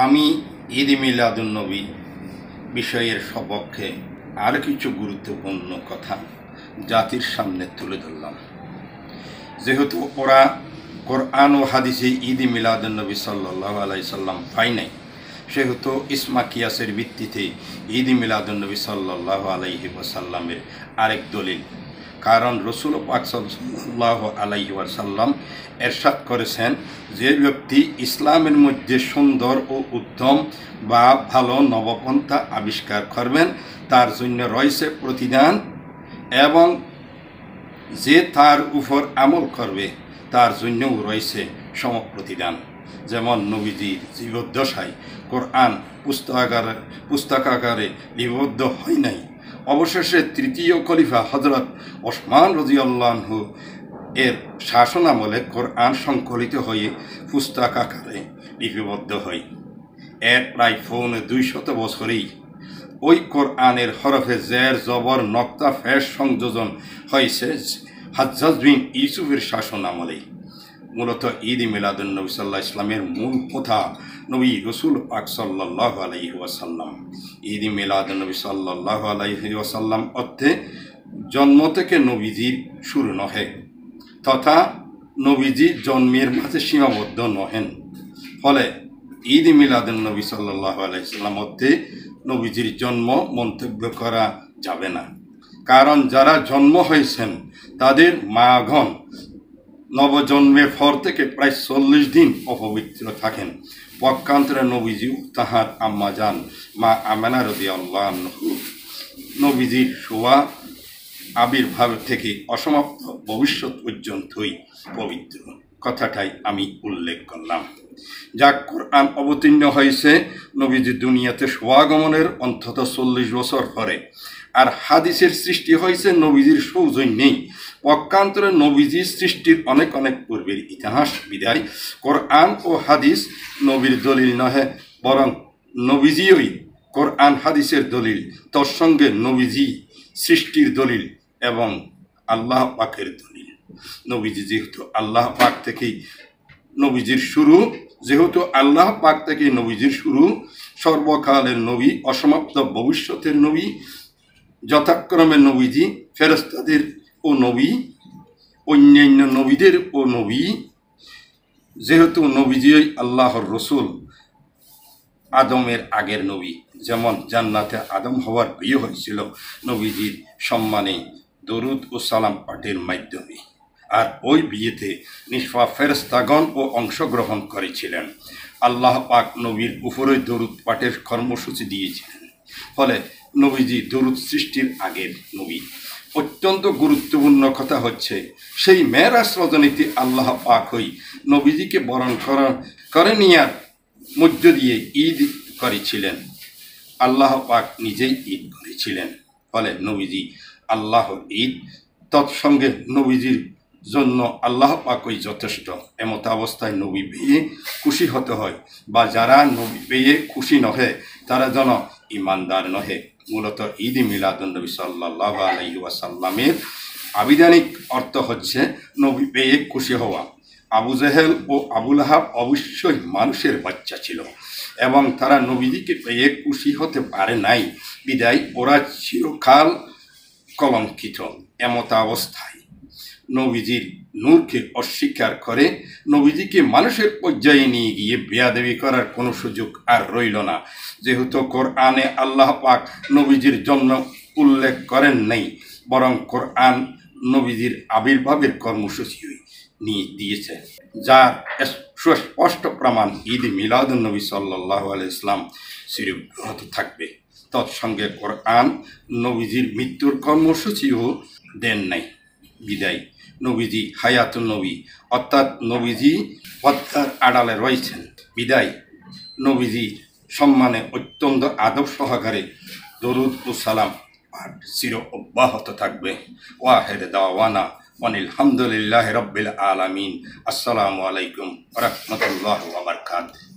আমি ঈদ মিলাদুন্নবী বিষয়ের সপক্ষে আর কিছু গুরুত্বপূর্ণ কথা জাতির সামনে তুলে ধরলাম। যেহেতু ওরা কোরআন ও হাদিসে ঈদ মিলাদুন্নবী সাল্লাল্লাহু আলাইহি সাল্লাম পায় নাই, সেহেতু ইসমা কিয়াসের ভিত্তিতে ঈদ মিলাদুন্নবী সাল্লাল্লাহু আলাইহি ওয়াসাল্লামের আরেক দলিল। কারণ রসুল পাক সাল্লাল্লাহু আলাইহি ওয়াসাল্লাম এরশাদ করেছেন, যে ব্যক্তি ইসলামের মধ্যে সুন্দর ও উত্তম বা ভালো নবপন্থা আবিষ্কার করবেন তার জন্য রয়েছে প্রতিদান, এবং যে তার উপর আমল করবে তার জন্যও রয়েছে সমপ্রতিদান। যেমন নবীজির জীবদ্দশায় কোরআন পুস্তকাগারে লিপিবদ্ধ হয় নাই। অবশেষে তৃতীয় খলিফা হযরত ওসমান রাদিয়াল্লাহু আনহু এর শাসনামলে কোরআন সংকলিত হয়ে পুস্তকাগারে লিপিবদ্ধ হয়। এর প্রায় 250 বছরেই ওই কোরআনের হরফে জের জবর নক্তা ফেশ সংযোজন হয়েছে হাজ্জাজ বিন ইউসুফের শাসনামলেই। মূলত ঈদ মিলাদুন্নবী সাল্লাল্লাহু আলাইহি ইসলামের মূল কথা নবী রসুল পাক সাল্লাল্লাহু আলাইহি ওয়াসাল্লাম। ঈদ মিলাদুন্নবী সাল্লাল্লাহু আলাইহি ওয়াসাল্লাম অর্থে জন্ম থেকে নবীজির শুরু নহে, তথা নবীজি জন্মের মাঝে সীমাবদ্ধ নহেন। ফলে ঈদ মিলাদুন্নবী সাল্লাল্লাহু আলাইহি ওয়াসাল্লাম অর্থে নবীজির জন্ম মন্তব্য করা যাবে না। কারণ যারা জন্ম হয়েছেন তাদের মাগণ নবজন্মের পর থেকে প্রায় 40 দিন অপবিত্র থাকেন। পক্ষান্তরে নবীজি তাহার আম্মাজান মা আমেনা রাদিয়াল্লাহু আনহা নবীজির শোয়া আবির্ভাব থেকে অসমাপ্ত ভবিষ্যৎ পর্যন্তই পবিত্র কথাটাই আমি উল্লেখ করলাম। যা কোরআন অবতীর্ণ হয়েছে নবীজি দুনিয়াতে সমাগমনের অন্তত 40 বছর পরে, আর হাদিসের সৃষ্টি হয়েছে নবীজির সৌজন্যেই। পক্ষান্তরে নবীজির সৃষ্টির অনেক পূর্বের ইতিহাস বিদায় কোরআন ও হাদিস নবীর দলিল নহে, বরং নবীজিই কোরআন হাদিসের দলিল, তোর সঙ্গে নবীজি সৃষ্টির দলিল এবং আল্লাহ পাকের দলিল। নবীজি যেহেতু আল্লাহ পাক থেকেই নবীজির শুরু, সর্বকালের নবী, অসমাপ্ত ভবিষ্যতের নবী, যথাক্রমে নবীজি ফেরেশতাদের ও নবী, অন্যান্য নবীদের ও নবী। যেহেতু নবীজিই আল্লাহর রসুল, আদমের আগের নবী, যেমন জান্নাতে আদম হওয়ার বিয়ে হয়েছিল নবীজির সম্মানে দরুদ ও সালাম পাঠের মাধ্যমে, আর ওই বিয়েতে নিষ্পাপ ফেরেশতাগণ ও অংশগ্রহণ করেছিলেন। আল্লাহ পাক নবীর উপরে দরুদ পাঠের কর্মসূচি দিয়েছিলেন। ফলে নবীজি দরুদ সৃষ্টির আগের নবী। অত্যন্ত গুরুত্বপূর্ণ কথা হচ্ছে, সেই মেরাজ রজনীতে আল্লাহ পাক হই নবীজিকে বরণ করে নেওয়ার মধ্য দিয়ে ঈদ করেছিলেন। আল্লাহ পাক নিজেই ঈদ করেছিলেন। ফলে নবীজি আল্লাহর ঈদ, তৎসঙ্গে নবীজির জন্য আল্লাহ পাকই যথেষ্ট। এমত অবস্থায় নবী পেয়ে খুশি হতে হয়, বা যারা নবী পেয়ে খুশি নহে তারা যেন ইমানদার নহে। মূলত ঈদ মিলাদুন্নবী সাল্লাল্লাহু আলাইহি ওয়াসাল্লামের আবিধানিক অর্থ হচ্ছে নবী পেয়ে খুশি হওয়া। আবু জেহেল ও আবুল আহাব অবশ্যই মানুষের বাচ্চা ছিল, এবং তারা নবীজিকে পেয়ে খুশি হতে পারে নাই, বিদায় ওরা চিরকাল কলঙ্কিত। এমত অবস্থায় নবীজির নূরকে অস্বীকার করে নবীজিকে মানুষের পর্যায়ে নিয়ে গিয়ে বেয়াদবি করার কোনো সুযোগ আর রইল না। যেহেতু কোরআনে আল্লাহ পাক নবীজির জন্য উল্লেখ করেন নাই, বরং কোরআন নবীজির আবির্ভাবের কর্মসূচি নিয়ে দিয়েছে, যার সুস্পষ্ট প্রমাণ ঈদ মিলাদুন্নবী সাল্লাল্লাহু আলাইহি ইসলাম চিরব্যাহত থাকবে। তৎসঙ্গে কোরআন নবীজির মৃত্যুর কর্মসূচিও দেন নাই, বিদায় নবীজি হায়াতুন নবী, অর্থাৎ নবীজি পদ্মার আড়ালে রয়েছেন, বিদায় নবীজির সম্মানে অত্যন্ত আদব সহকারে দরুদ ও সালাম পাঠ চির অব্যাহত থাকবে। ওয়াহিদ দাওয়ানা আলহামদুলিল্লাহি রাব্বিল আলামিন। আসসালামু আলাইকুম ওয়া রাহমাতুল্লাহি ওয়া বারাকাতুহু।